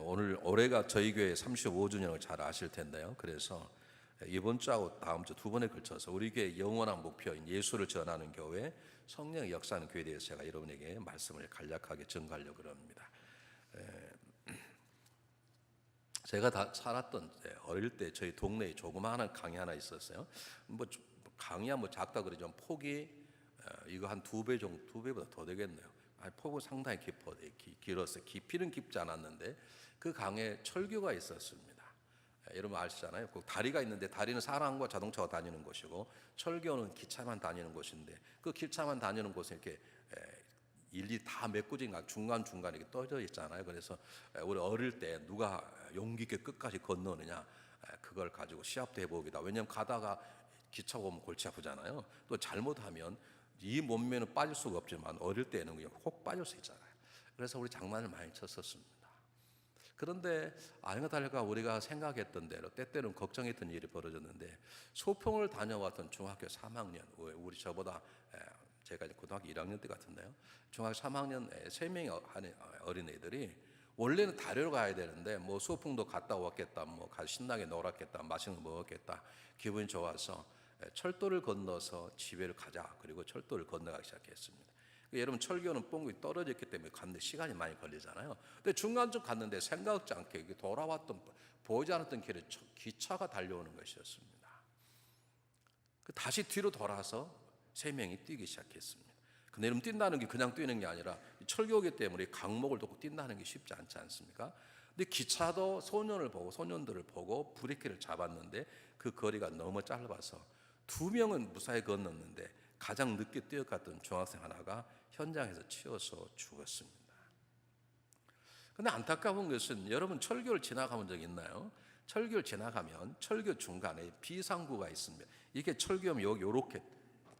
오늘 올해가 저희 교회 35주년을 잘 아실 텐데요. 그래서 이번 주하고 다음 주 두 번에 걸쳐서 우리 교회 영원한 목표인 예수를 전하는 교회, 성령의 역사하는 교회에 대해서 제가 여러분에게 말씀을 간략하게 전가하려고 합니다. 제가 다 살았던 어릴 때 저희 동네에 조그마한 강이 하나 있었어요. 뭐 강이야 뭐 작다 그러죠. 폭이 이거 한 2배 정도, 2배보다 더 되겠네요. 폭은 상당히 길었어요. 깊이는 깊지 않았는데 그 강에 철교가 있었습니다. 여러분 아시잖아요. 그 다리가 있는데 다리는 사람과 자동차가 다니는 곳이고 철교는 기차만 다니는 곳인데 그 기차만 다니는 곳에 이렇게 일일이 다 메꿔진 중간중간에 이렇게 떠져 있잖아요. 그래서 우리 어릴 때 누가 용기 있게 끝까지 건너느냐 그걸 가지고 시합도 해보기다. 왜냐하면 가다가 기차 오면 골치 아프잖아요. 또 잘못하면 이 몸매는 빠질 수가 없지만 어릴 때는 그냥 혹 빠질 수 있잖아요. 그래서 우리 장난을 많이 쳤었습니다. 그런데 아니나 다를까 우리가 생각했던 대로 때때는 걱정했던 일이 벌어졌는데 소평을 다녀왔던 중학교 3학년 우리 저보다 제가 이제 고등학교 1학년 때 같은데요. 중학교 3학년 3명의 어린애들이 원래는 다리로 가야 되는데 뭐 소풍도 갔다 왔겠다, 뭐 신나게 놀았겠다, 맛있는 거 먹었겠다, 기분이 좋아서 철도를 건너서 집에를 가자. 그리고 철도를 건너가기 시작했습니다. 여러분 철교는 뻥이 떨어졌기 때문에 갔는데 시간이 많이 걸리잖아요. 근데 중간쯤 갔는데 생각지 않게 돌아왔던 보이지 않았던 길에 기차가 달려오는 것이었습니다. 다시 뒤로 돌아서 3명이 뛰기 시작했습니다. 근데 여러분 뛴다는 게 그냥 뛰는 게 아니라 철교기 때문에 강목을 놓고 뛴다는 게 쉽지 않지 않습니까? 근데 기차도 소년들을 보고 브레이크를 잡았는데 그 거리가 너무 짧아서 2명은 무사히 건넜는데 가장 늦게 뛰어갔던 중학생 하나가 현장에서 치여서 죽었습니다. 그런데 안타까운 것은 여러분 철교를 지나가본 적 있나요? 철교를 지나가면 철교 중간에 비상구가 있습니다. 이게 철교면 여기 이렇게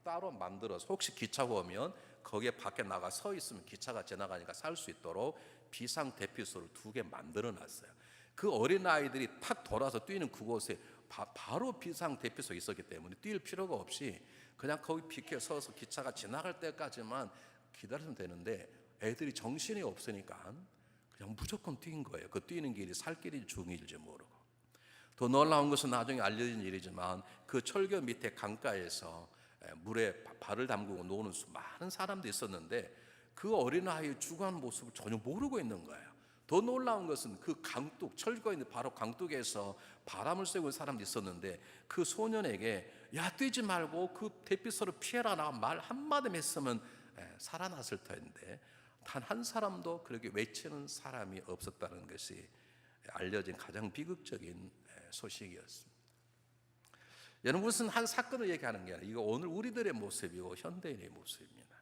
따로 만들어서 혹시 기차가 오면 거기에 밖에 나가 서 있으면 기차가 지나가니까 살 수 있도록 비상 대피소를 2개 만들어 놨어요. 그 어린아이들이 탁 돌아서 뛰는 그곳에 바로 비상 대피소가 있었기 때문에 뛸 필요가 없이 그냥 거기 비켜 서서 기차가 지나갈 때까지만 기다리면 되는데 애들이 정신이 없으니까 그냥 무조건 뛴 거예요. 그 뛰는 길이 살 길인지 죽은 길인지 모르고. 더 놀라운 것은 나중에 알려진 일이지만 그 철교 밑에 강가에서 물에 발을 담그고 노는 많은 사람들이 있었는데 그 어린아이의 죽어가는 모습을 전혀 모르고 있는 거예요. 더 놀라운 것은 그 강둑, 철거에 있는 바로 강둑에서 바람을 쐬고 있는 사람도 있었는데 그 소년에게 야 뛰지 말고 그 대피소를 피해라 나 말 한마디 했으면 살아났을 텐데 단 한 사람도 그렇게 외치는 사람이 없었다는 것이 알려진 가장 비극적인 소식이었습니다. 여러분 무슨 한 사건을 얘기하는 게 아니라 이거 오늘 우리들의 모습이고 현대인의 모습입니다.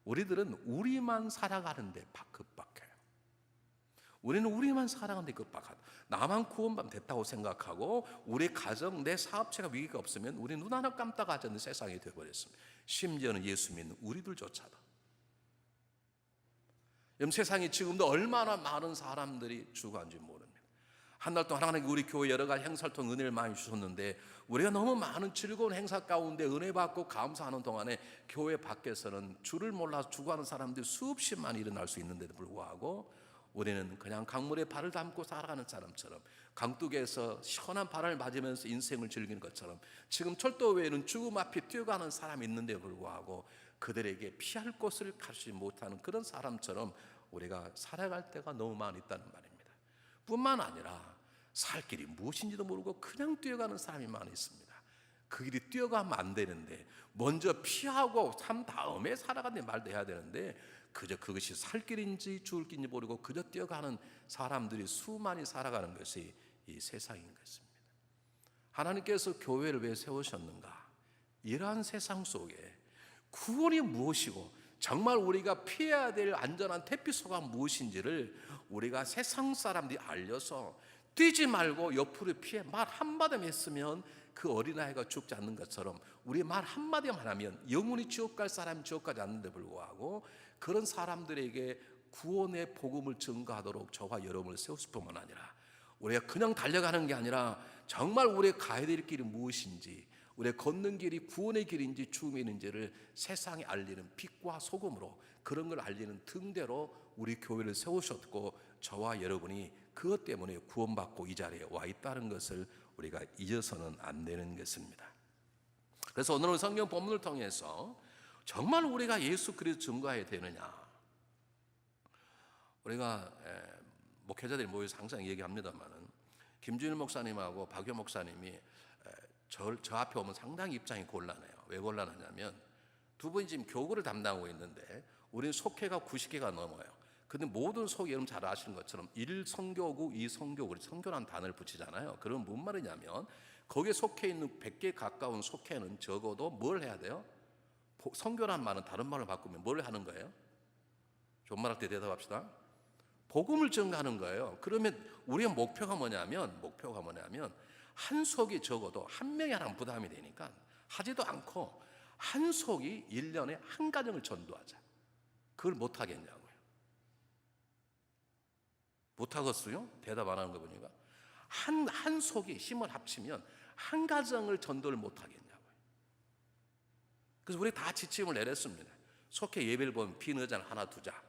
우리들은 우리만 살아가는데 급박해요. 우리는 우리만 살아가는데 급박하다. 나만 구원받으면 됐다고 생각하고 우리 가정, 내 사업체가 위기가 없으면 우리 눈 하나 깜빡하지 않는 세상이 되어버렸습니다. 심지어는 예수 믿는 우리들조차도. 세상에 지금도 얼마나 많은 사람들이 죽어간지 모릅니다. 한 달 동안 하나님께 우리 교회 여러 가지 행사를 통해 은혜를 많이 주셨는데 우리가 너무 많은 즐거운 행사 가운데 은혜 받고 감사하는 동안에 교회 밖에서는 줄을 몰라서 죽어가는 사람들이 수없이만 일어날 수 있는데도 불구하고 우리는 그냥 강물에 발을 담고 살아가는 사람처럼 강둑에서 시원한 바람을 맞으면서 인생을 즐기는 것처럼 지금 철도 외에는 죽음 앞에 뛰어가는 사람이 있는데 불구하고 그들에게 피할 곳을 가지 못하는 그런 사람처럼 우리가 살아갈 때가 너무 많이 있다는 말입니다. 뿐만 아니라 살 길이 무엇인지도 모르고 그냥 뛰어가는 사람이 많이 있습니다. 그 길이 뛰어가면 안 되는데 먼저 피하고 산 다음에 살아가는 말도 해야 되는데 그저 그것이 살 길인지 죽을 길인지 모르고 그저 뛰어가는 사람들이 수많이 살아가는 것이 이 세상인 것입니다. 하나님께서 교회를 왜 세우셨는가? 이러한 세상 속에 구원이 무엇이고 정말 우리가 피해야 될 안전한 대피소가 무엇인지를 우리가 세상 사람들이 알려서 뛰지 말고 옆으로 피해 말 한마디만 했으면 그 어린아이가 죽지 않는 것처럼 우리 말 한마디만 하면 영원히 지옥 갈 사람이 지옥 가지 않는데 불구하고 그런 사람들에게 구원의 복음을 증거하도록 저와 여러분을 세웠을 뿐만 아니라 우리가 그냥 달려가는 게 아니라 정말 우리가 가야 될 길이 무엇인지 우리가 걷는 길이 구원의 길인지 죽음의 길인지를 세상에 알리는 빛과 소금으로 그런 걸 알리는 등대로 우리 교회를 세우셨고 저와 여러분이 그것 때문에 구원받고 이 자리에 와 있다는 것을 우리가 잊어서는 안 되는 것입니다. 그래서 오늘은 성경 본문을 통해서 정말 우리가 예수 그리스도 증거해야 되느냐, 우리가 목회자들이 모여서 항상 얘기합니다만은 김준일 목사님하고 박효 목사님이 저 앞에 오면 상당히 입장이 곤란해요. 왜 곤란하냐면 두 분이 지금 교구를 담당하고 있는데 우리는 속회가 90개가 넘어요. 근데 모든 속회, 여러분 잘 아시는 것처럼 1선교구, 2선교구, 우리 선교라는 단어를 붙이잖아요. 그럼 뭔 말이냐면 거기에 속해 있는 100개 가까운 속회는 적어도 뭘 해야 돼요? 선교라는 말은 다른 말을 바꾸면 뭘 하는 거예요? 좋은 말할 때 대답합시다. 복음을 전가하는 거예요. 그러면 우리의 목표가 뭐냐면 한 속이 적어도 한 명이 하나 부담이 되니까 하지도 않고 한 속이 1년에 한 가정을 전도하자. 그걸 못 하겠냐고요. 못 하겠어요? 대답 안 하는 거 보니까 한 속이 힘을 합치면 한 가정을 전도를 못 하겠냐고요. 그래서 우리 다 지침을 내렸습니다. 속회 예배를 보면 빈 의자를 하나 두자.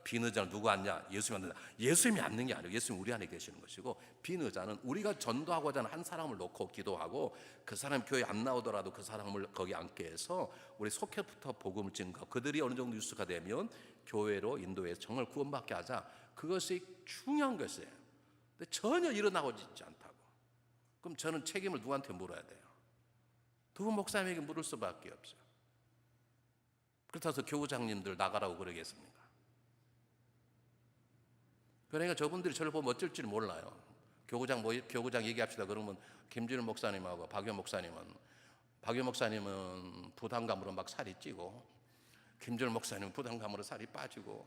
빈 의자는 누구 앉냐? 예수님이 앉는다. 예수님이 앉는 게 아니고 예수님이 우리 안에 계시는 것이고, 빈 의자는 우리가 전도하고자 하는 한 사람을 놓고 기도하고 그 사람 교회 안 나오더라도 그 사람을 거기 앉게 해서 우리 속회부터 복음을 증거하고 그들이 어느 정도 뉴스가 되면 교회로 인도해서 정말 구원받게 하자. 그것이 중요한 것이에요. 근데 전혀 일어나고 있지 않다고. 그럼 저는 책임을 누구한테 물어야 돼요? 두 목사님에게 물을 수밖에 없어요. 그렇다고 교구장님들 나가라고 그러겠습니까? 그러니까 저분들이 저를 보면 어쩔 줄 몰라요. 교구장 얘기합시다 그러면 김준일 목사님하고 박효 목사님은 부담감으로 막 살이 찌고, 김준일 목사님은 부담감으로 살이 빠지고,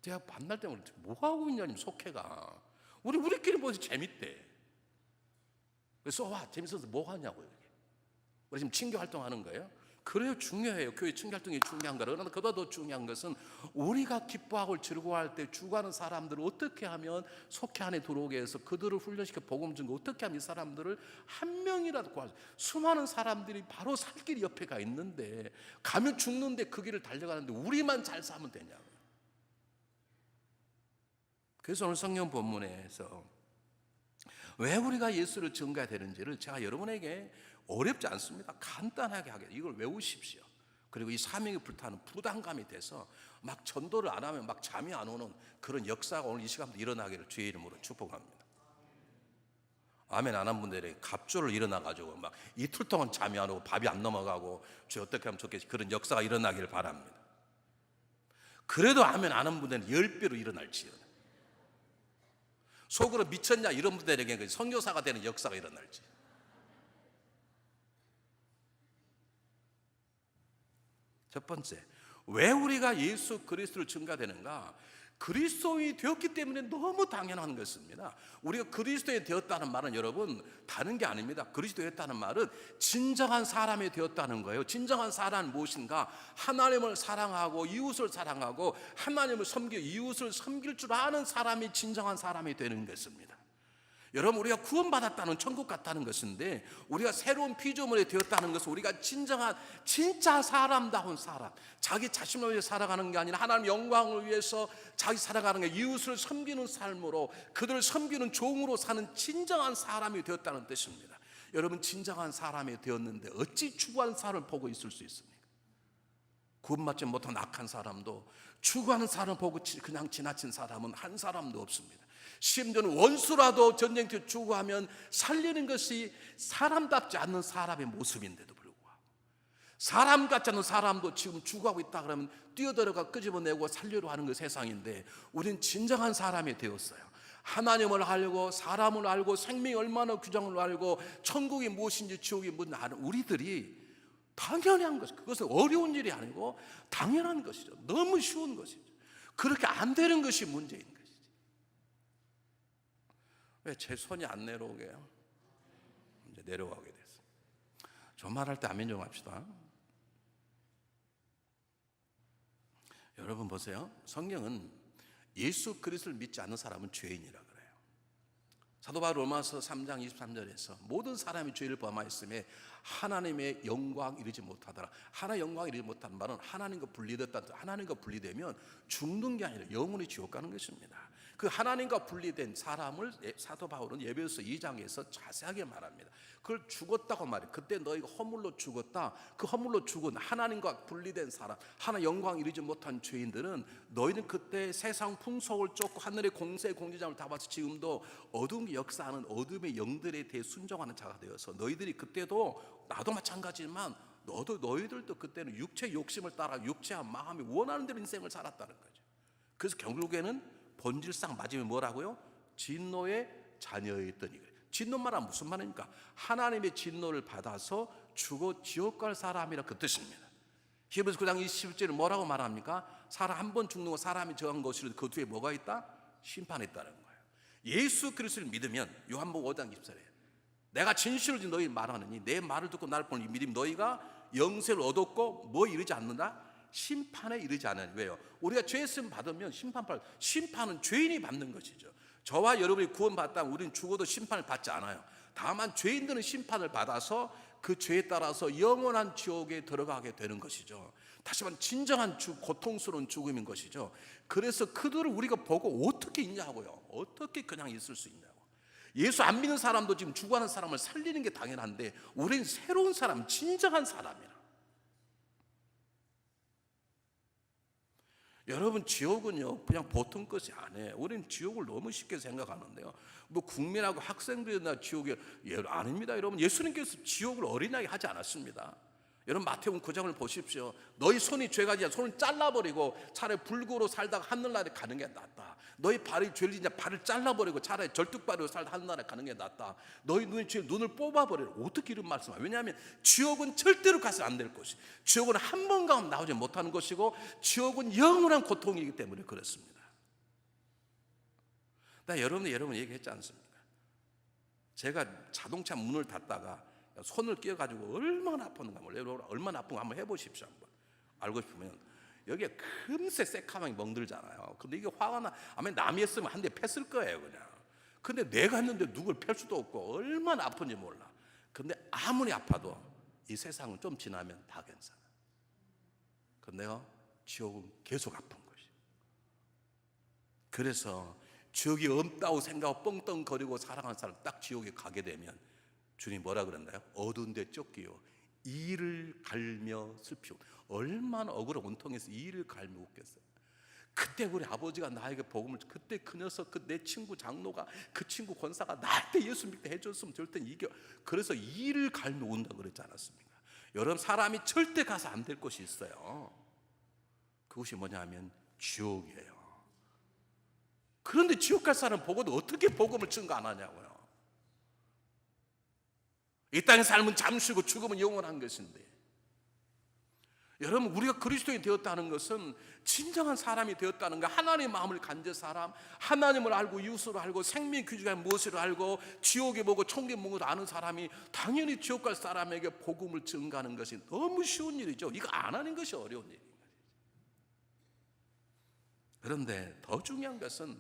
제가 만날 때마다 뭐 하고 있냐니, 속회가 우리끼리 뭐지 재밌대. 그래서 와 재밌어서 뭐 하냐고요. 우리 지금 친교 활동하는 거예요. 그래요, 중요해요. 교회 친교 활동이 중요한 거라. 그러나 그보다 더 중요한 것은 우리가 기뻐하고 즐거워할 때 죽어가는 사람들을 어떻게 하면 속회 안에 들어오게 해서 그들을 훈련시켜 복음 전거, 어떻게 하면 이 사람들을 한 명이라도 구할 수. 수많은 사람들이 바로 살 길이 옆에 가 있는데 가면 죽는데 그 길을 달려가는데 우리만 잘 사면 되냐고. 그래서 오늘 성경 본문에서 왜 우리가 예수를 증거해야 되는지를 제가 여러분에게 어렵지 않습니다. 간단하게 하게 이걸 외우십시오. 그리고 이 사명이 불타는 부담감이 돼서 막 전도를 안 하면 막 잠이 안 오는 그런 역사가 오늘 이 시간부터 일어나기를 주의 이름으로 축복합니다. 아멘 안 한 분들이 갑주를 일어나가지고 막 이틀 동안 잠이 안 오고 밥이 안 넘어가고 주여 어떻게 하면 좋겠지, 그런 역사가 일어나기를 바랍니다. 그래도 아멘 안 한 분들은 10배로 일어날지어다. 속으로 미쳤냐 이런 분들에게 선교사가 되는 역사가 일어날지. 첫 번째, 왜 우리가 예수 그리스도를 증거되는가? 그리스도인이 되었기 때문에 너무 당연한 것입니다. 우리가 그리스도인이 되었다는 말은 여러분 다른 게 아닙니다. 그리스도였다는 말은 진정한 사람이 되었다는 거예요. 진정한 사람은 무엇인가? 하나님을 사랑하고 이웃을 사랑하고 하나님을 섬기고 이웃을 섬길 줄 아는 사람이 진정한 사람이 되는 것입니다. 여러분 우리가 구원받았다는 천국 갔다는 것인데, 우리가 새로운 피조물이 되었다는 것은 우리가 진짜 사람다운 사람, 자기 자신을 위해 살아가는 게 아니라 하나님 영광을 위해서 자기 살아가는 게, 이웃을 섬기는 삶으로 그들을 섬기는 종으로 사는 진정한 사람이 되었다는 뜻입니다. 여러분 진정한 사람이 되었는데 어찌 추구하는 사람을 보고 있을 수 있습니까? 구원받지 못한 악한 사람도, 추구하는 사람을 보고 그냥 지나친 사람은 한 사람도 없습니다. 심지어는 원수라도 전쟁터에 추구하면 살리는 것이 사람답지 않는 사람의 모습인데도 불구하고, 사람 같지 않은 사람도 지금 죽어가고 있다 그러면 뛰어들어가 끄집어내고 살려고 하는 그 세상인데, 우린 진정한 사람이 되었어요. 하나님을 알고 사람을 알고 생명이 얼마나 규정을 알고 천국이 무엇인지 지옥이 무엇인지 아는 우리들이 당연한 것이죠. 그것은 어려운 일이 아니고 당연한 것이죠. 너무 쉬운 것이죠. 그렇게 안 되는 것이 문제인 것이죠. 왜 제 손이 안 내려오게요? 이제 내려가게 됐어요. 저 말할 때 아멘 좀 합시다. 여러분 보세요. 성경은 예수 그리스도를 믿지 않는 사람은 죄인이라 그래요. 사도 바울 로마서 3장 23절에서 모든 사람이 죄를 범하였음에 하나님의 영광 이르지 못하더라. 하나님의 영광 이르지 못하는 말은 하나님과 분리됐다. 하나님과 분리되면 죽는 게 아니라 영원히 지옥 가는 것입니다. 그 하나님과 분리된 사람을 사도 바울은 에베소서 2장에서 자세하게 말합니다. 그걸 죽었다고 말해요. 그때 너희가 허물로 죽었다. 그 허물로 죽은 하나님과 분리된 사람, 하나 영광 이루지 못한 죄인들은 너희는 그때 세상 풍속을 쫓고 하늘의 공세 공주장을 담아서 지금도 어둠이 역사하는 어둠의 영들에 대해 순종하는 자가 되어서 너희들이 그때도 나도 마찬가지지만 너희들도 그때는 육체 욕심을 따라 육체와 마음이 원하는 대로 인생을 살았다는 거죠. 그래서 결국에는 본질상 맞으면 뭐라고요? 진노의 자녀였더니. 진노말은 무슨 말입니까? 하나님의 진노를 받아서 죽어 지옥 갈 사람이라 그 뜻입니다. 히브리서 9장 21절에 뭐라고 말합니까? 사람 한 번 죽는 거 사람이 정한 것이로 그 뒤에 뭐가 있다? 심판이 있다는 거예요. 예수 그리스도를 믿으면 요한복음 5장 24절에 내가 진실로 너희 말하느니 내 말을 듣고 나를 보는 이 믿음 너희가 영생을 얻었고 뭐 이르지 않는다? 심판에 이르지 않으니. 왜요? 우리가 죄였음 받으면 심판은 죄인이 받는 것이죠. 저와 여러분이 구원받다면 우리는 죽어도 심판을 받지 않아요. 다만 죄인들은 심판을 받아서 그 죄에 따라서 영원한 지옥에 들어가게 되는 것이죠. 다시 말하면 진정한 고통스러운 죽음인 것이죠. 그래서 그들을 우리가 보고 어떻게 있냐고요. 어떻게 그냥 있을 수 있냐고. 예수 안 믿는 사람도 지금 죽어가는 사람을 살리는 게 당연한데 우리는 새로운 사람, 진정한 사람이라. 여러분 지옥은요 그냥 보통 것이 아니에요. 우리는 지옥을 너무 쉽게 생각하는데요. 뭐 국민하고 학생들이나 지옥이 아닙니다. 여러분 예수님께서 지옥을 어린아이 하지 않았습니다. 여러분 마태복음 9장을 보십시오. 너희 손이 죄가 지냐 손을 잘라버리고 차라리 불구로 살다가 하늘나라에 가는 게 낫다. 너희 발이 죄를 지냐 발을 잘라버리고 차라리 절뚝발이로 살다가 하늘나라에 가는 게 낫다. 너희 눈이 죄 눈을 뽑아버리라. 어떻게 이런 말씀을? 왜냐하면 지옥은 절대로 가서 안 될 것이. 지옥은 한 번 가면 나오지 못하는 것이고 지옥은 영원한 고통이기 때문에 그렇습니다. 나 여러분 얘기했지 않습니까? 제가 자동차 문을 닫다가 손을 끼어가지고 얼마나 아팠는가 몰라요. 얼마나 아픈가 한번 해보십시오. 한번 알고 싶으면 여기에 금세 새카맣게 멍들잖아요. 근데 이게 화가 나 아마 남이 했으면 한 대 팼을 거예요 그냥. 근데 내가 했는데 누굴 팰 수도 없고 얼마나 아픈지 몰라. 근데 아무리 아파도 이 세상은 좀 지나면 다 괜찮아. 근데요 지옥은 계속 아픈 것이. 그래서 지옥이 없다고 생각하고 뻥뻥거리고 살아가는 사람 딱 지옥에 가게 되면 주님 뭐라 그랬나요? 어두운 데 쫓기요 이를 갈며 슬피고. 얼마나 억울한 온통에서 이를 갈며 웃겠어요. 그때 우리 아버지가 나에게 복음을 그때 그 녀석 그 내 친구 장로가 그 친구 권사가 나한테 예수 믿게 해줬으면 절대 이겨. 그래서 이를 갈며 운다 그랬지 않았습니까? 여러분 사람이 절대 가서 안 될 곳이 있어요. 그것이 뭐냐 하면 지옥이에요. 그런데 지옥 갈 사람 보고도 어떻게 복음을 증거 안 하냐고요. 이 땅의 삶은 잠시고 죽음은 영원한 것인데 여러분 우리가 그리스도인이 되었다는 것은 진정한 사람이 되었다는 거. 하나님의 마음을 간제 사람, 하나님을 알고 이웃을 알고 생명의 귀중한 무엇을 알고 지옥에 보고 천국에 보고도 아는 사람이 당연히 지옥 갈 사람에게 복음을 증거하는 것이 너무 쉬운 일이죠. 이거 안 하는 것이 어려운 일입니다. 그런데 더 중요한 것은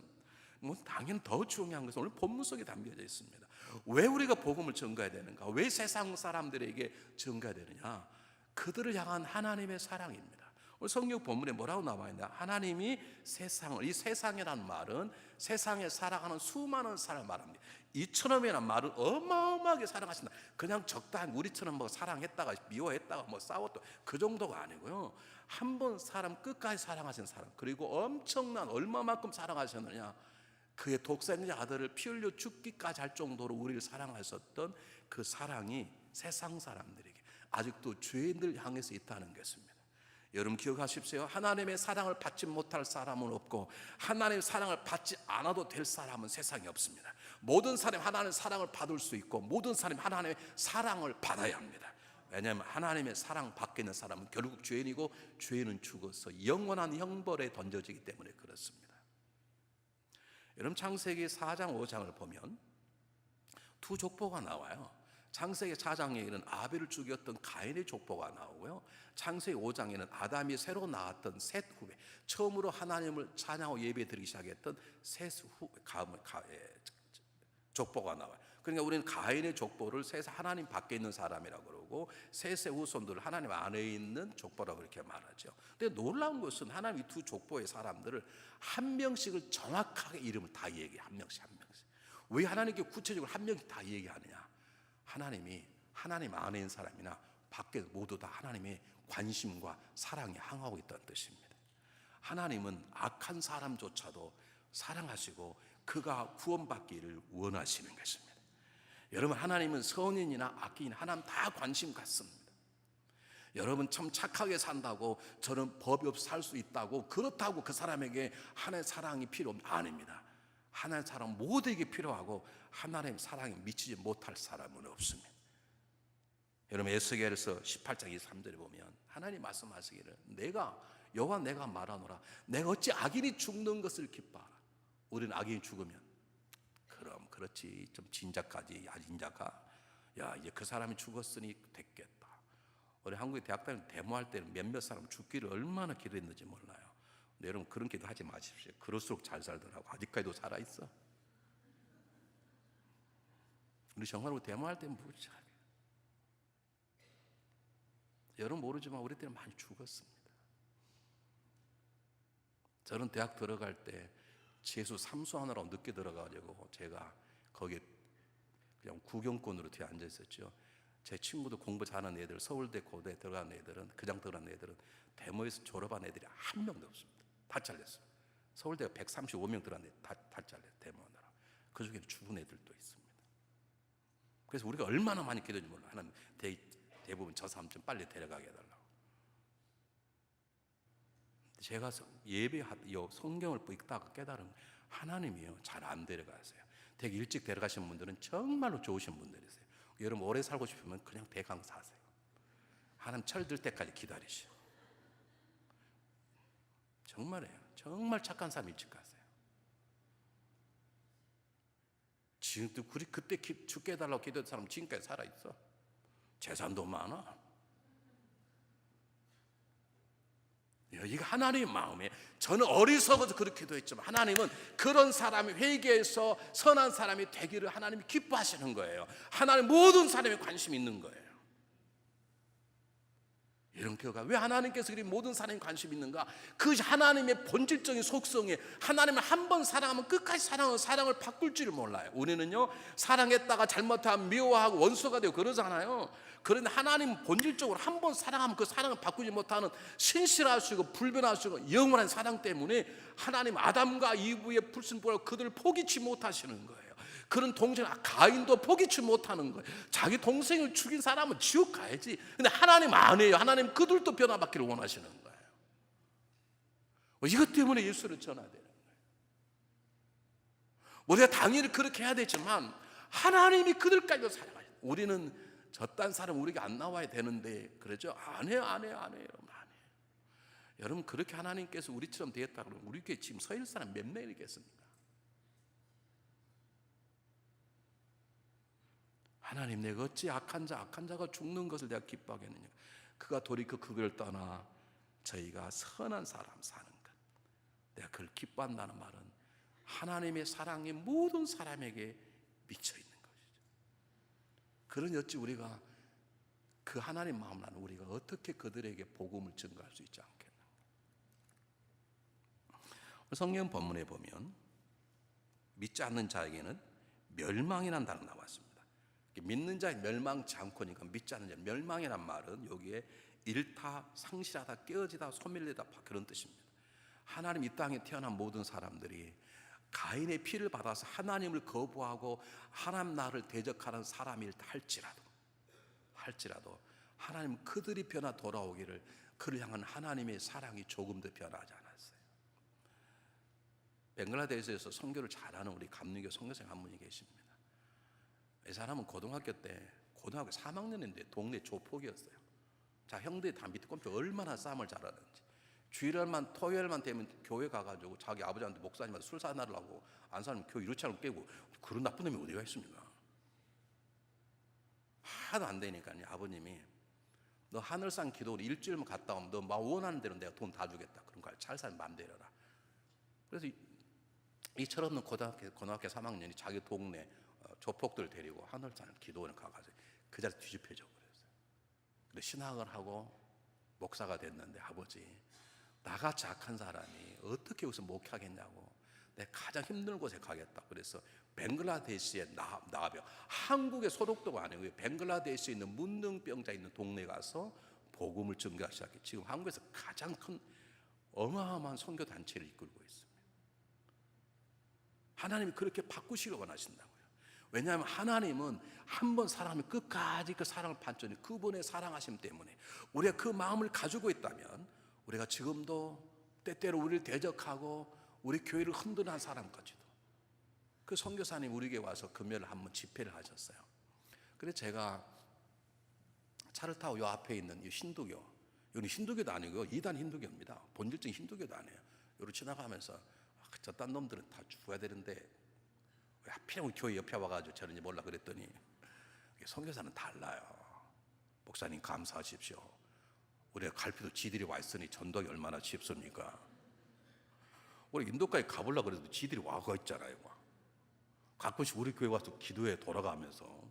당연 더 중요한 것은 오늘 본문 속에 담겨져 있습니다. 왜 우리가 복음을 전가해야 되는가? 왜 세상 사람들에게 전가해야 되느냐? 그들을 향한 하나님의 사랑입니다. 오늘 성경 본문에 뭐라고 나와 있나? 하나님이 세상을, 이 세상이라는 말은 세상에 살아가는 수많은 사람을 말합니다. 이처럼이라는 말은 어마어마하게 사랑하신다. 그냥 적당히 우리처럼 뭐 사랑했다가 미워했다가 뭐 싸웠다 그 정도가 아니고요. 한 번 사람 끝까지 사랑하신 사람, 그리고 엄청난 얼마만큼 사랑하셨느냐? 그의 독생자 아들을 피 흘려 죽기까지 할 정도로 우리를 사랑하셨던 그 사랑이 세상 사람들에게 아직도 죄인들 향해서 있다는 것입니다. 여러분 기억하십시오. 하나님의 사랑을 받지 못할 사람은 없고 하나님의 사랑을 받지 않아도 될 사람은 세상에 없습니다. 모든 사람이 하나님의 사랑을 받을 수 있고 모든 사람이 하나님의 사랑을 받아야 합니다. 왜냐하면 하나님의 사랑 받게 있는 사람은 결국 죄인이고 죄인은 죽어서 영원한 형벌에 던져지기 때문에 그렇습니다. 여러분 창세기 4장 5장을 보면 두 족보가 나와요. 창세기 4장에는 아벨을 죽였던 가인의 족보가 나오고요. 창세기 5장에는 아담이 새로 낳았던 셋 후배, 처음으로 하나님을 찬양하고 예배드리기 시작했던 셋 후배 족보가 나와요. 그러니까 우리는 가인의 족보를 하나님 밖에 있는 사람이라고 그러고 그러고 셋의 후손들을 하나님 안에 있는 족보라고 이렇게 말하죠. 근데 놀라운 것은 하나님 이 두 족보의 사람들을 한 명씩을 정확하게 이름을 다 얘기해. 한 명씩 한 명씩. 왜 하나님께 구체적으로 한 명씩 다 얘기하느냐? 하나님이 하나님 안에 있는 사람이나 밖에 모두 다 하나님의 관심과 사랑에 항하고 있다는 뜻입니다. 하나님은 악한 사람조차도 사랑하시고 그가 구원받기를 원하시는 것입니다. 여러분, 하나님은 선인이나 악인이나 하나님 다 관심 갖습니다. 여러분 참 착하게 산다고 저는 법이 없어 살 수 있다고 그렇다고 그 사람에게 하나님의 사랑이 필요 없는 아닙니다. 하나님의 사랑 모두에게 필요하고 하나님의 사랑에 미치지 못할 사람은 없습니다. 여러분 에스겔서 18장 23절에 보면 하나님 말씀하시기를 내가 여호와 내가 말하노라 내가 어찌 악인이 죽는 것을 기뻐하라. 우리는 악인이 죽으면 그럼 그렇지 좀 진작하지 야진작하 야 이제 그 사람이 죽었으니 됐겠다. 우리 한국의 대학 다닐 데모할 때는 몇몇 사람 죽기를 얼마나 기도했는지 몰라요. 근데 여러분 그런 기도 하지 마십시오. 그럴수록 잘 살더라고. 아직까지도 살아있어. 우리 정말로 데모할 때는 무지하게 여러분 모르지만 우리 때는 많이 죽었습니다. 저는 대학 들어갈 때 재수 삼수하느라고 늦게 들어가가지고 제가 거기에 그냥 구경꾼으로 뒤에 앉아 있었죠. 제 친구도 공부 잘하는 애들, 서울대 고대 들어간 애들은 그냥 들어간 애들은 데모에서 졸업한 애들이 한 명도 없습니다. 다 잘렸어요. 서울대가 135명 들어간 애들 다 잘렸어요. 데모하느라. 그 중에는 죽은 애들도 있습니다. 그래서 우리가 얼마나 많이 기도했는지 몰라요. 하나님 대부분 저 사람 좀 빨리 데려가게 해달라고. 제가 성경을 읽다가 깨달은 하나님이요 잘 안 데려가세요. 되게 일찍 데려가시는 분들은 정말로 좋으신 분들이세요. 여러분 오래 살고 싶으면 그냥 대강 사세요. 하나님 철들 때까지 기다리시오. 정말이에요. 정말 착한 사람 일찍 가세요. 지금도 그때 죽게 해달라고 기도했던 사람 지금까지 살아있어. 재산도 많아. 이게 하나님의 마음이에요. 저는 어리석어서 그렇게 기도했지만 하나님은 그런 사람이 회개해서 선한 사람이 되기를 하나님이 기뻐하시는 거예요. 하나님 모든 사람에 관심이 있는 거예요. 이런 교회가 왜 하나님께서 그리 모든 사람에 관심이 있는가? 그 하나님의 본질적인 속성에 하나님을 한 번 사랑하면 끝까지 사랑하는 사랑을 바꿀 줄을 몰라요. 우리는요 사랑했다가 잘못하면 미워하고 원수가 되고 그러잖아요. 그런데 하나님은 본질적으로 한 번 사랑하면 그 사랑을 바꾸지 못하는 신실하시고 불변하시고 영원한 사랑 때문에 하나님 아담과 이브의 불순보라고 그들을 포기치 못하시는 거예요. 그런 동생 가인도 포기치 못하는 거예요. 자기 동생을 죽인 사람은 지옥 가야지. 근데 하나님 안 해요. 하나님 그들도 변화받기를 원하시는 거예요. 이것 때문에 예수를 전해야 되는 거예요. 우리가 당연히 그렇게 해야 되지만 하나님이 그들까지도 사랑하셔요. 우리는 저딴 사람 우리가 안 나와야 되는데 그러죠. 안 해요. 여러분 안 해요. 여러분 그렇게 하나님께서 우리처럼 되었다 그러면 우리 교회 지금 서 있는 사람 몇 명이겠습니까? 하나님 내가 어찌 악한 자가 죽는 것을 내가 기뻐하겠느냐. 그가 돌이켜 그걸 떠나 저희가 선한 사람 사는 것 내가 그걸 기뻐한다는 말은 하나님의 사랑이 모든 사람에게 미쳐 있는 것이죠. 그러니 어찌 우리가 그 하나님 마음을 아는 우리가 어떻게 그들에게 복음을 증거할 수 있지 않겠는가. 성경 본문에 보면 믿지 않는 자에게는 멸망이라는 단어가 나왔습니다. 믿는 자에 멸망치 않고니까 믿지 않는 자 멸망이란 말은 여기에 잃다, 상실하다, 깨어지다, 소멸되다 그런 뜻입니다. 하나님 이 땅에 태어난 모든 사람들이 가인의 피를 받아서 하나님을 거부하고 하나님 나라를 대적하는 사람일 할지라도 하나님 그들이 변화 돌아오기를 그를 향한 하나님의 사랑이 조금도 변하지 않았어요. 벵글라데시에서 선교를 잘하는 우리 감리교 선교생 한 분이 계십니다. 이 사람은 고등학교 3학년인데 동네 조폭이었어요. 자, 형들이 다 밑에 꼼짝 얼마나 싸움을 잘하는지. 주일날만 토요일만 되면 교회 가가지고 자기 아버지한테 목사님한테 술 사달라고 안 사면 교회 이렇게 깨고 그런 나쁜 놈이 어디가 있습니까? 하도 안 되니까요. 아버님이 너 하늘산 기도를 일주일만 갔다 오면 너 원하는 대로 내가 돈 다 주겠다. 그런 거 잘 살면 마음대로 해라. 그래서 이 철없는 고등학교 3학년이 자기 동네 조폭들 데리고 하늘산 기도원에 가가지고 그 자리에 뒤집혀져 버렸어요. 그래 신학을 하고 목사가 됐는데 아버지 나같이 악한 사람이 어떻게 여기서 목회하겠냐고 내가 가장 힘든 곳에 가겠다. 그래서 벵글라데시에 나와요. 한국의 소독도가 아니고요. 벵글라데시에 있는 문둥병자 있는 동네에 가서 복음을 전가하기 시작해. 지금 한국에서 가장 큰 어마어마한 선교 단체를 이끌고 있습니다. 하나님이 그렇게 바꾸시길 원하신다고요. 왜냐하면 하나님은 한 번 사랑하면 끝까지 그 사랑을 반전해. 그분의 사랑하심 때문에 우리가 그 마음을 가지고 있다면 우리가 지금도 때때로 우리를 대적하고 우리 교회를 흔드는 사람까지도 그 선교사님 우리 교회 와서 금요일 한번 집회를 하셨어요. 그래서 제가 차를 타고 요 앞에 있는 이 힌두교, 여기 힌두교도 아니고요, 이단 힌두교입니다. 본질적인 힌두교도 아니에요. 여기로 지나가면서 저딴 놈들은 다 죽어야 되는데 왜 하필 우리 교회 옆에 와가지고 저런지 몰라 그랬더니 선교사는 달라요. 목사님 감사하십시오. 우리가 갈피도 지들이 와 있으니 전도하기 얼마나 쉽습니까? 우리 인도까지 가보려고 그래도 지들이 와가 있잖아요. 가끔씩 우리 교회 와서 기도에 돌아가면서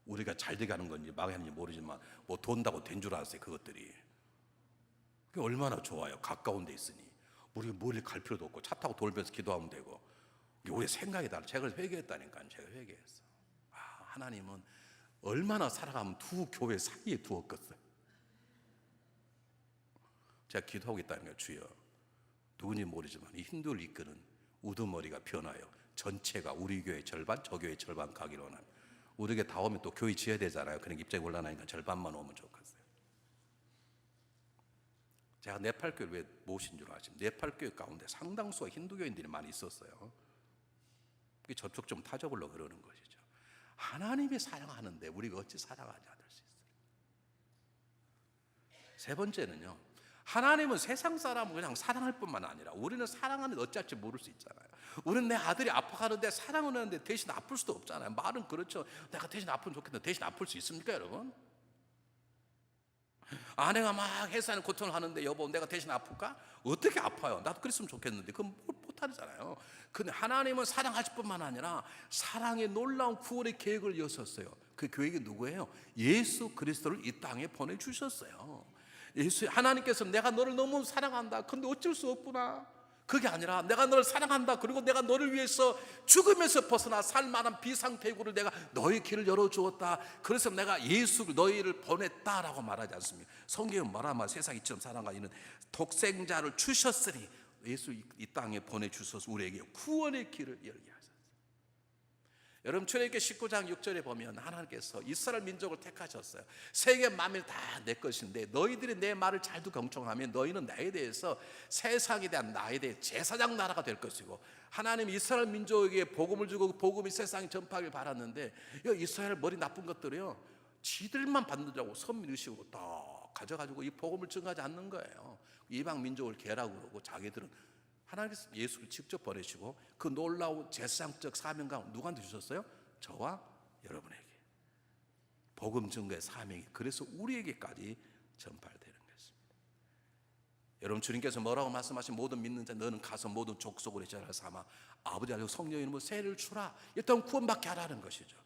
우리가 잘 되게 하는 건지 망하는지 모르지만 뭐 돈다고 된 줄 알았어요. 그것들이 그게 얼마나 좋아요. 가까운 데 있으니 우리가 멀리 갈 필요도 없고 차 타고 돌면서 기도하면 되고. 우리 생각이 달라. 제가 회개했다니까요. 제가 회개했어. 하나님은 얼마나 살아가면 두 교회 사이에 두었겠어요. 제가 기도하고 있다는 거예요. 주여 누군지 모르지만 이 힌두를 이끄는 우두머리가 변하여 전체가 우리 교회 절반 저 교회 절반 가기로 원합니다. 우리 교회 다 오면 또 교회 지어야 되잖아요. 그러니까 입장이 곤란하니까 절반만 오면 좋겠어요. 제가 네팔교를 왜 모신 줄 아십니까? 네팔교회 가운데 상당수가 힌두교인들이 많이 있었어요. 저쪽 좀 타져보려고 그러는 것이죠. 하나님이 사랑하는데 우리가 어찌 사랑하지 않을 수 있어요? 세 번째는요, 하나님은 세상 사람을 그냥 사랑할 뿐만 아니라 우리는 사랑하는데 어찌할지 모를 수 있잖아요. 우리는 내 아들이 아파가는데 사랑은 하는데 대신 아플 수도 없잖아요. 말은 그렇죠. 내가 대신 아프면 좋겠는데 대신 아플 수 있습니까 여러분? 아내가 막 해산하는 고통을 하는데 여보 내가 대신 아플까? 어떻게 아파요? 나도 그랬으면 좋겠는데 그건 못하잖아요. 근데 하나님은 사랑하실 뿐만 아니라 사랑의 놀라운 구원의 계획을 이었었어요. 그 계획이 누구예요? 예수 그리스도를 이 땅에 보내주셨어요. 하나님께서 내가 너를 너무 사랑한다. 근데 어쩔 수 없구나. 그게 아니라 내가 너를 사랑한다. 그리고 내가 너를 위해서 죽음에서 벗어나 살 만한 비상대구를 내가 너의 길을 열어주었다. 그래서 내가 예수를 너희를 보냈다라고 말하지 않습니까? 성경은 말하면 세상 이처럼 사랑하는 독생자를 주셨으니 예수 이 땅에 보내주셔서 우리에게 구원의 길을 열게 하셨어요. 여러분 출애굽기 19장 6절에 보면 하나님께서 이스라엘 민족을 택하셨어요. 세계 만민이 다 내 것인데 너희들이 내 말을 잘 듣고 경청하면 너희는 나에 대해서 세상에 대한 나에 대해 제사장 나라가 될 것이고 하나님 이스라엘 민족에게 복음을 주고 복음이 세상에 전파하길 바랐는데 이스라엘 머리 나쁜 것들이요 지들만 받는다고 선민의식으로 다 가져가지고 이 복음을 증가하지 않는 거예요. 이방 민족을 개라고 그러고 자기들은 하나님께서 예수를 직접 보내시고 그 놀라운 제사장적 사명감 누구한테 주셨어요? 저와 여러분에게 복음 증거의 사명이 그래서 우리에게까지 전파되는 것입니다. 여러분 주님께서 뭐라고 말씀하신 모든 믿는 자 너는 가서 모든 족속으로 제자를 삼아 아버지 아버지 성령의 이름으로 세례를 주라. 일단 구원받게 하라는 것이죠.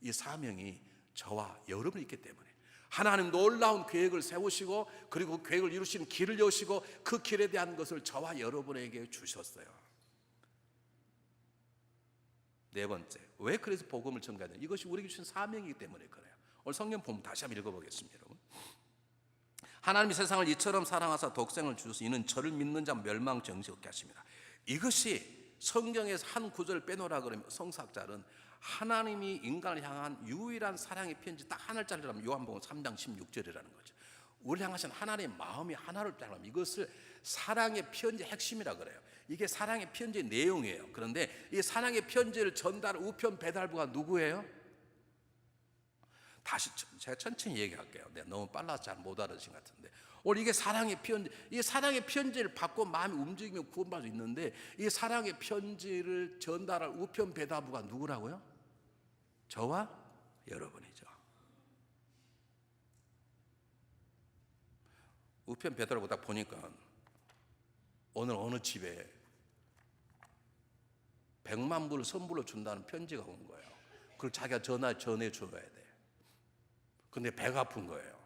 이 사명이 저와 여러분이 있기 때문에 하나님 놀라운 계획을 세우시고 그리고 그 계획을 이루시는 길을 여시고 그 길에 대한 것을 저와 여러분에게 주셨어요. 네 번째, 왜 그래서 복음을 전가해야 되냐? 이것이 우리에게 주신 사명이기 때문에 그래요. 오늘 성경 본문 다시 한번 읽어보겠습니다. 여러분. 하나님이 세상을 이처럼 사랑하사 독생을 주셔서 이는 저를 믿는 자 멸망정지 없게 하십니다. 이것이 성경에서 한 구절을 빼놓으라 그러면 성사학자는 하나님이 인간을 향한 유일한 사랑의 편지 딱 하나짜리라면 요한복음 3장 16절이라는 거죠. 우리를 향하신 하나님의 마음이 하나를 따르면 이것을 사랑의 편지의 핵심이라 그래요. 이게 사랑의 편지의 내용이에요. 그런데 이 사랑의 편지를 전달 우편 배달부가 누구예요? 다시 제가 천천히 얘기할게요. 내가 너무 빨라서 잘 못 알아듣신 것 같은데 오늘 이게 사랑의 편지, 이 사랑의 편지를 받고 마음이 움직이면 구원받을 수 있는데 이 사랑의 편지를 전달할 우편 배달부가 누구라고요? 저와 여러분이죠. 우편 배달부 딱 보니까 오늘 어느 집에 100만 불을 선물로 준다는 편지가 온 거예요. 그걸 자기가 전해줘야 돼. 근데 배가 아픈 거예요.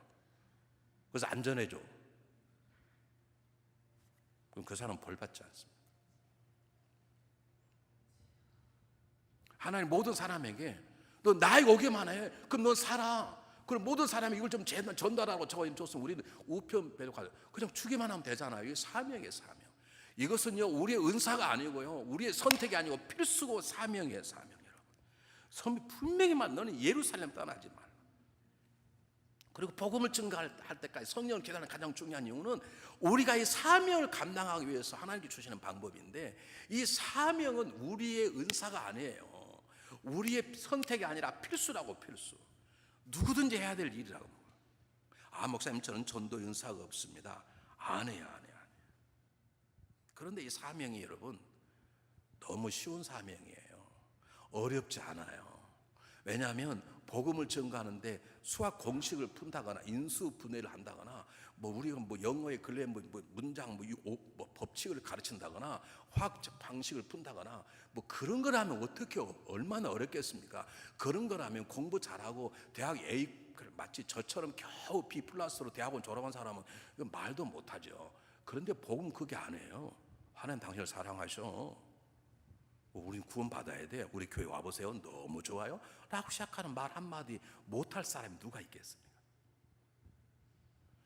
그래서 안전해져. 그럼 그 사람은 벌 받지 않습니다. 하나님 모든 사람에게 너 나에게 오기만 해. 그럼 넌 살아. 그럼 모든 사람이 이걸 좀 전달하고 저거 줬으면 우리는 우편 배속하자. 그냥 주기만 하면 되잖아요. 이게 사명이에요, 사명. 이것은요 우리의 은사가 아니고요, 우리의 선택이 아니고 필수고 사명이에요, 사명. 여러분, 분명히 말 너는 예루살렘 떠나지 말라. 그리고 복음을 증거할 때까지 성령을 기다리는 가장 중요한 이유는 우리가 이 사명을 감당하기 위해서 하나님께 주시는 방법인데, 이 사명은 우리의 은사가 아니에요. 우리의 선택이 아니라 필수라고. 필수. 누구든지 해야 될 일이라고. 목사님 저는 전도 은사가 없습니다. 안 해요. 그런데 이 사명이 여러분 너무 쉬운 사명이에요. 어렵지 않아요. 왜냐하면 복음을 증거하는데 수학 공식을 푼다거나 인수분해를 한다거나 우리가 영어의 근래 문장 법칙을 가르친다거나 화학적 방식을 푼다거나 그런 거라면 어떻게 얼마나 어렵겠습니까? 그런 거라면 공부 잘하고 대학 A 마치 저처럼 겨우 B 플러스로 대학원 졸업한 사람은 말도 못하죠. 그런데 복음 그게 아니에요. 하나님 당신을 사랑하셔. 우리는 구원받아야 돼. 우리 교회 와보세요. 너무 좋아요. 라고 시작하는 말 한마디 못할 사람이 누가 있겠습니까?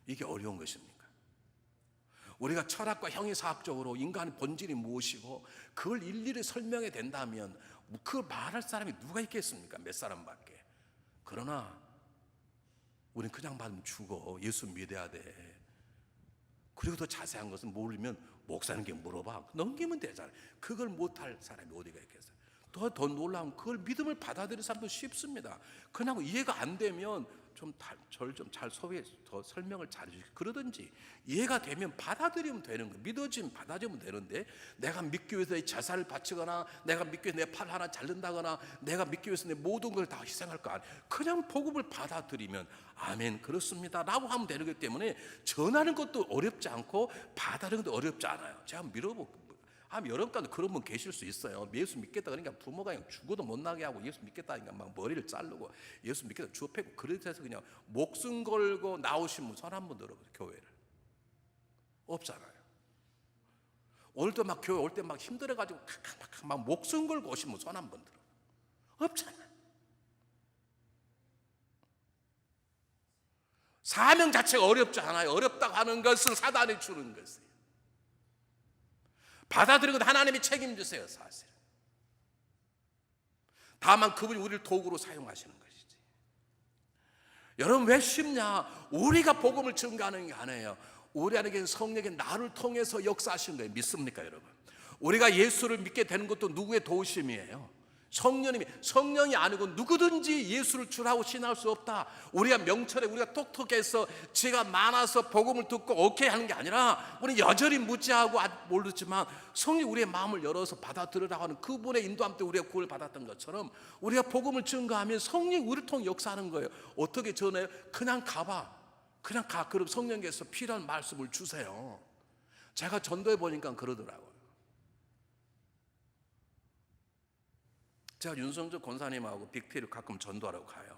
이게 어려운 것입니까? 우리가 철학과 형이사학적으로 인간의 본질이 무엇이고 그걸 일일이 설명해 된다면 그걸 말할 사람이 누가 있겠습니까? 몇 사람밖에. 그러나 우리는 그냥 받으면 죽어. 예수 믿어야 돼. 그리고 더 자세한 것은 모르면 목사님께 물어봐. 넘기면 되잖아요. 그걸 못할 사람이 어디가 있겠어요? 더 놀라운 그걸 믿음을 받아들일 사람도 쉽습니다. 그냥 이해가 안 되면 저를 좀 잘 더 설명을 잘 해주시고 그러든지, 이해가 되면 받아들이면 되는 거, 믿어지면 받아들이면 되는데, 내가 믿기 위해서 내 자산을 바치거나 내가 믿기 위해서 내 팔 하나 자른다거나 내가 믿기 위해서 내 모든 걸 다 희생할 거 아니에요. 그냥 복음을 받아들이면 아멘 그렇습니다 라고 하면 되는 거기 때문에 전하는 것도 어렵지 않고 받아들이는 것도 어렵지 않아요. 제가 밀어볼게요. 여러분까지 그런 분 계실 수 있어요. 예수 믿겠다 그러니까 부모가 그냥 죽어도 못 나게 하고, 예수 믿겠다니까 막 머리를 자르고, 예수 믿겠다 주워 패고, 그래서 그냥 목숨 걸고 나오신 분 손 한번 들어보세요. 교회를 없잖아요. 오늘도 막 교회 올 때 막 힘들어가지고 막 목숨 걸고 오신 분 손 한번 들어. 없잖아요. 사명 자체가 어렵지 않아요. 어렵다고 하는 것은 사단이 주는 것이에요. 받아들이는 건 하나님이 책임지세요. 사실 다만 그분이 우리를 도구로 사용하시는 것이지. 여러분 왜 쉽냐? 우리가 복음을 증거하는 게 아니에요. 우리 안에 계신 성령이 나를 통해서 역사하시는 거예요. 믿습니까 여러분? 우리가 예수를 믿게 되는 것도 누구의 도우심이에요? 성령이 아니고 누구든지 예수를 주라고 신할 수 없다. 우리가 명철에 우리가 똑똑해서 지가 많아서 복음을 듣고 오케이 하는 게 아니라, 우리 여전히 무지하고 모르지만 성령이 우리의 마음을 열어서 받아들으라고 하는 그분의 인도함 때문에 우리가 구원을 받았던 것처럼, 우리가 복음을 증거하면 성령이 우리를 통해 역사하는 거예요. 어떻게 전해요? 그냥 가봐. 그냥 가. 그럼 성령께서 필요한 말씀을 주세요. 제가 전도해 보니까 그러더라고요. 제가 윤성적 권사님하고 빅피를 가끔 전도하러 가요.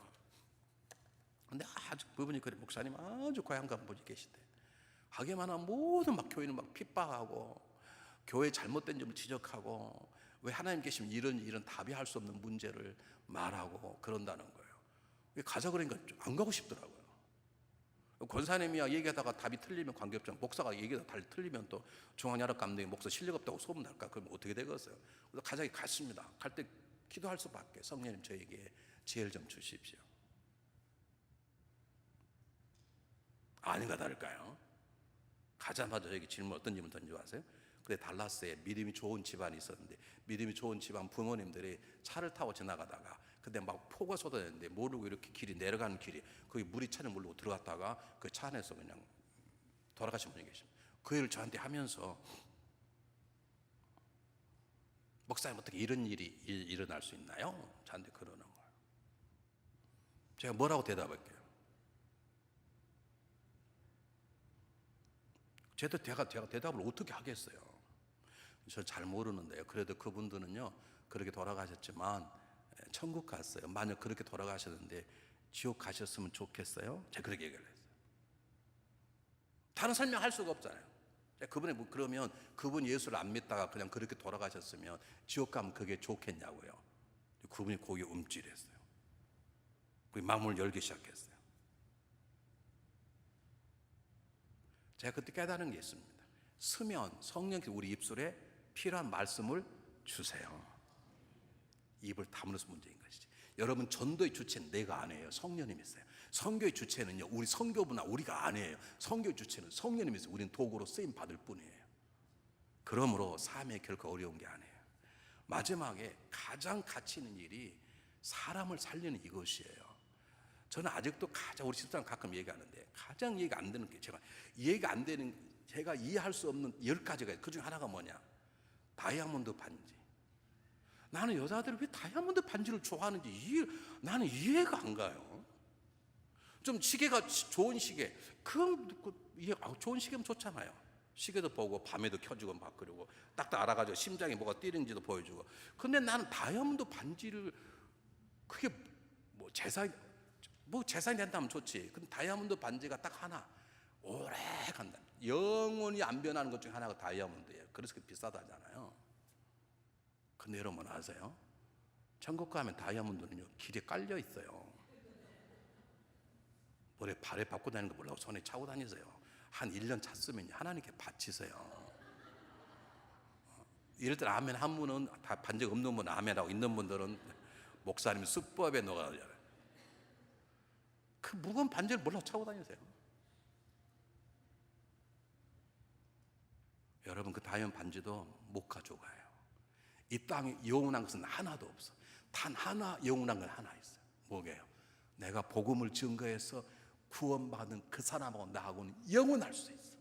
근데 아주 그분이 그래, 목사님 아주 고향간 분이 계시대. 하기만 하면 모든 막 교회는 막 핍박하고 교회 잘못된 점을 지적하고 왜 하나님 계시면 이런 답이 할 수 없는 문제를 말하고 그런다는 거예요. 가자 그러니까 안 가고 싶더라고요. 권사님이야 얘기하다가 답이 틀리면 관계없잖아요. 목사가 얘기하다가 답이 틀리면 또 중앙야력 감독이 목사 실력 없다고 소문날까? 그럼 어떻게 되겠어요? 그래서 가자기 갔습니다. 갈 때 기도할 수밖에. 성령님 저에게 지혜를 좀 주십시오. 아닌가 다를까요? 가자마자 저에게 질문, 어떤 질문 던지고 아세요? 그래, 달라스에 믿음이 좋은 집안이 있었는데, 믿음이 좋은 집안 부모님들이 차를 타고 지나가다가 근데 막 폭우가 쏟아졌는데 모르고 이렇게 길이 내려가는 길이 거기 물이 차는 물로 들어갔다가 그 차 안에서 그냥 돌아가신 분이 계십니다. 그 일을 저한테 하면서, 목사님 어떻게 이런 일이 일어날 수 있나요? 저한테 그러는 거예요. 제가 뭐라고 대답할게요? 제가 대답을 어떻게 하겠어요? 저 잘 모르는데요. 그래도 그분들은요 그렇게 돌아가셨지만 천국 갔어요. 만약 그렇게 돌아가셨는데 지옥 가셨으면 좋겠어요? 제가 그렇게 얘기를 했어요. 다른 설명할 수가 없잖아요. 그분이 뭐 그러면 그분 예수를 안 믿다가 그냥 그렇게 돌아가셨으면 지옥 가면 그게 좋겠냐고요. 그분이 거기에 움찔했어요. 그 마음을 열기 시작했어요. 제가 그때 깨달은 게 있습니다. 스면 성령께서 우리 입술에 필요한 말씀을 주세요. 입을 다물어서 문제인 것이지. 여러분, 전도의 주체는 내가 아니에요. 성령님이세요. 선교의 주체는요, 우리 선교부나 우리가 아니에요. 선교의 주체는 성령님이세요. 우리는 도구로 쓰임 받을 뿐이에요. 그러므로 삶에 결코 어려운 게 아니에요. 마지막에 가장 가치 있는 일이 사람을 살리는 이것이에요. 저는 아직도 우리 집사람 가끔 얘기하는데 가장 이해가 안 되는 게, 제가 이해가 안 되는, 제가 이해할 수 없는 10가지가 있어요. 그중 하나가 뭐냐? 다이아몬드 반지. 나는 여자들이 왜 다이아몬드 반지를 좋아하는지 나는 이해가 안 가요. 좀 시계가 좋은 시계, 그건 좋은 시계면 좋잖아요. 시계도 보고 밤에도 켜주고 막 그러고 딱딱 알아가지고 심장이 뭐가 뛰는지도 보여주고. 근데 나는 다이아몬드 반지를, 그게 재산이 된다면 좋지. 근데 다이아몬드 반지가 딱 하나 오래 간다. 영원히 안 변하는 것 중에 하나가 다이아몬드예요. 그래서 비싸다잖아요. 근데 여러분 아세요? 천국 가면 다이아몬드는요, 길에 깔려 있어요. 발에 밟고 다니는 거 몰라고 손에 차고 다니세요. 한 1년 찼으면 하나님께 바치세요. 이럴 때 아멘 한 분은 다 반지가 없는 분은 아멘하고, 있는 분들은 목사님 수법에 녹아요. 그 무거운 반지를 몰라고 차고 다니세요. 여러분, 그 다이아몬드 반지도 못 가져가요. 이 땅에 영원한 것은 하나도 없어. 단 하나 영원한 건 하나 있어요. 뭐게요? 내가 복음을 증거해서 구원받은 그 사람하고 나하고는 영원할 수 있어.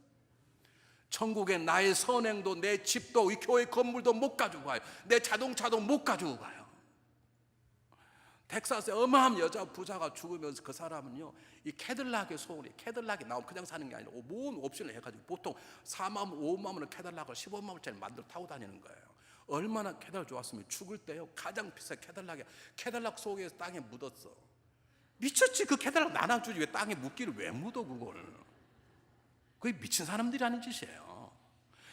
천국에 나의 선행도, 내 집도, 이 교회 건물도 못 가지고 가요. 내 자동차도 못 가지고 가요. 텍사스에 어마어마한 여자 부자가 죽으면서 그 사람은요, 이 캐딜락의 소울이, 캐딜락이 나오면 그냥 사는 게 아니라 모든 옵션을 해가지고 보통 4만 원, 5만 원을 캐딜락을 15만 원짜리 만들어 타고 다니는 거예요. 얼마나 캐딜락 좋았으면 죽을 때요, 가장 비싼 캐딜락 속에서 땅에 묻었어. 미쳤지. 그 캐딜락 나눠주지 왜 땅에 묻기를 왜 묻어 그걸. 그게 미친 사람들이 하는 짓이에요.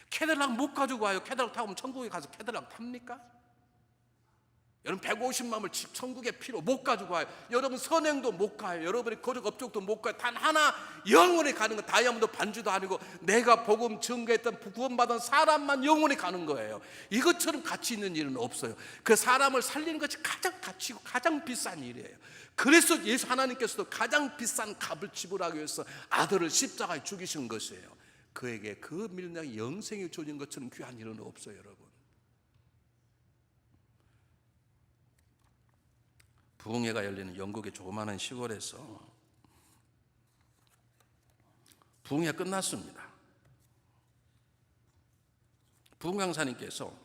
캐딜락 못 가지고 와요. 캐딜락 타고 오면 천국에 가서 캐딜락 탑니까? 여러분 150만 원을 천국에 필요 못 가지고 와요. 여러분 선행도 못 가요. 여러분의 거룩 업적도 못 가요. 단 하나 영원히 가는 건 다이아몬드 반지도 아니고 내가 복음 증거했던 구원받은 사람만 영원히 가는 거예요. 이것처럼 가치 있는 일은 없어요. 그 사람을 살리는 것이 가장 가치고 가장 비싼 일이에요. 그래서 예수 하나님께서도 가장 비싼 값을 지불하기 위해서 아들을 십자가에 죽이신 것이에요. 그에게 그 밀량의 영생이 주어진 것처럼 귀한 일은 없어요. 여러분, 부흥회가 열리는 영국의 조그마한 시골에서 부흥회가 끝났습니다. 부흥 강사님께서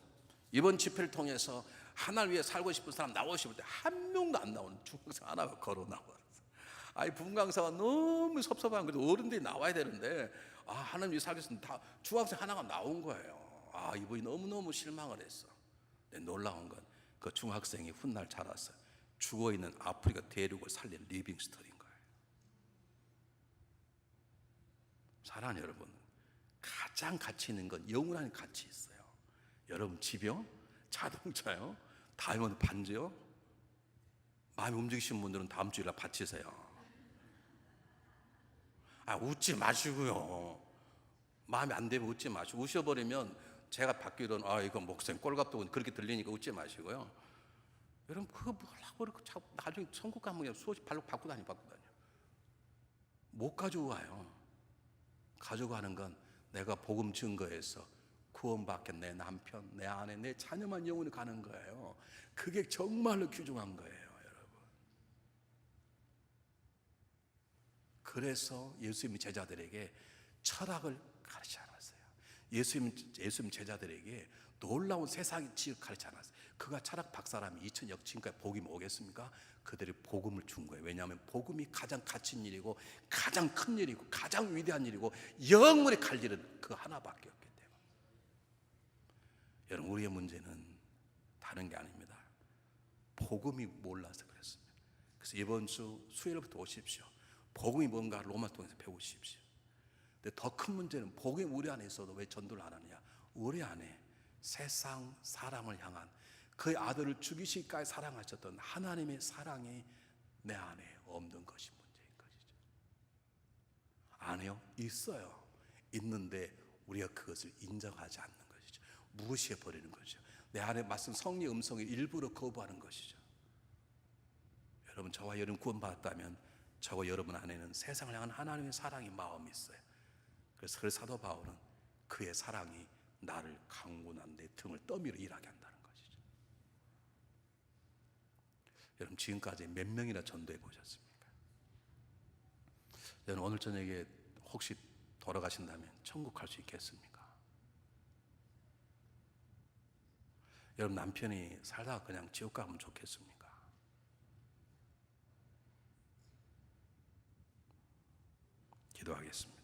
이번 집회를 통해서 하나를 위해 살고 싶은 사람 나오실 때 한 명도 안 나오는 중학생 하나가 걸어 나와요. 부흥 강사가 너무 섭섭한 거죠. 어른들이 나와야 되는데 하나님 위해 살겠습니다. 다 중학생 하나가 나온 거예요. 이분이 너무너무 실망을 했어. 근데 놀라운 건 그 중학생이 훗날 자랐어요. 죽어있는 아프리카 대륙을 살린 리빙스턴인 거예요. 사랑하는 여러분, 가장 가치 있는 건 영원한 가치 있어요. 여러분 집이요, 자동차요, 다이아몬드 반지요, 마음이 움직이시는 분들은 다음 주일날 바치세요. 웃지 마시고요. 마음이 안 되면 웃지 마시고, 우셔버리면 제가 받기로는 이건 목사님 꼴값도 그렇게 들리니까 웃지 마시고요. 여러분 그거 뭐라고 그렇게 자꾸 나중에 천국 가면 그냥 수없이 발로 받고 다녀. 못 가지고 가요. 가져가는 건 내가 복음 증거해서 구원받게 내 남편, 내 아내, 내 자녀만 영원히 가는 거예요. 그게 정말로 귀중한 거예요, 여러분. 그래서 예수님이 제자들에게 철학을 가르치지 않았어요. 예수님 제자들에게 놀라운 세상의 지혜를 가르치지 않았어요. 그가 철학 박사라면 2000년 지금까지 복음이 오겠습니까? 그들이 복음을 준 거예요. 왜냐하면 복음이 가장 가치 있는 일이고 가장 큰 일이고 가장 위대한 일이고 영원히 갈 일은 그 하나밖에 없기 때문에. 여러분, 우리의 문제는 다른 게 아닙니다. 복음이 몰라서 그렇습니다. 그래서 이번 주 수요일부터 오십시오. 복음이 뭔가 로마 통해서 배우십시오. 더 큰 문제는 복음이 우리 안에 있어도 왜 전도를 안 하느냐? 우리 안에 세상 사람을 향한 그의 아들을 죽이시기까지 사랑하셨던 하나님의 사랑이 내 안에 없는 것이 문제인 것이죠. 아니요, 있어요. 있는데 우리가 그것을 인정하지 않는 것이죠. 무시해 버리는 것이죠. 내 안에 말씀 성령의 음성을 일부러 거부하는 것이죠. 여러분, 저와 여러분 구원받았다면 저와 여러분 안에는 세상을 향한 하나님의 사랑의 마음이 있어요. 그래서 사도 바울은 그의 사랑이 나를 강군한 내 등을 떠밀어 일하게 한다는 것이죠. 여러분, 지금까지 몇 명이나 전도해 보셨습니까? 여러분, 오늘 저녁에 혹시 돌아가신다면 천국 갈 수 있겠습니까? 여러분, 남편이 살다가 그냥 지옥 가면 좋겠습니까? 기도하겠습니다.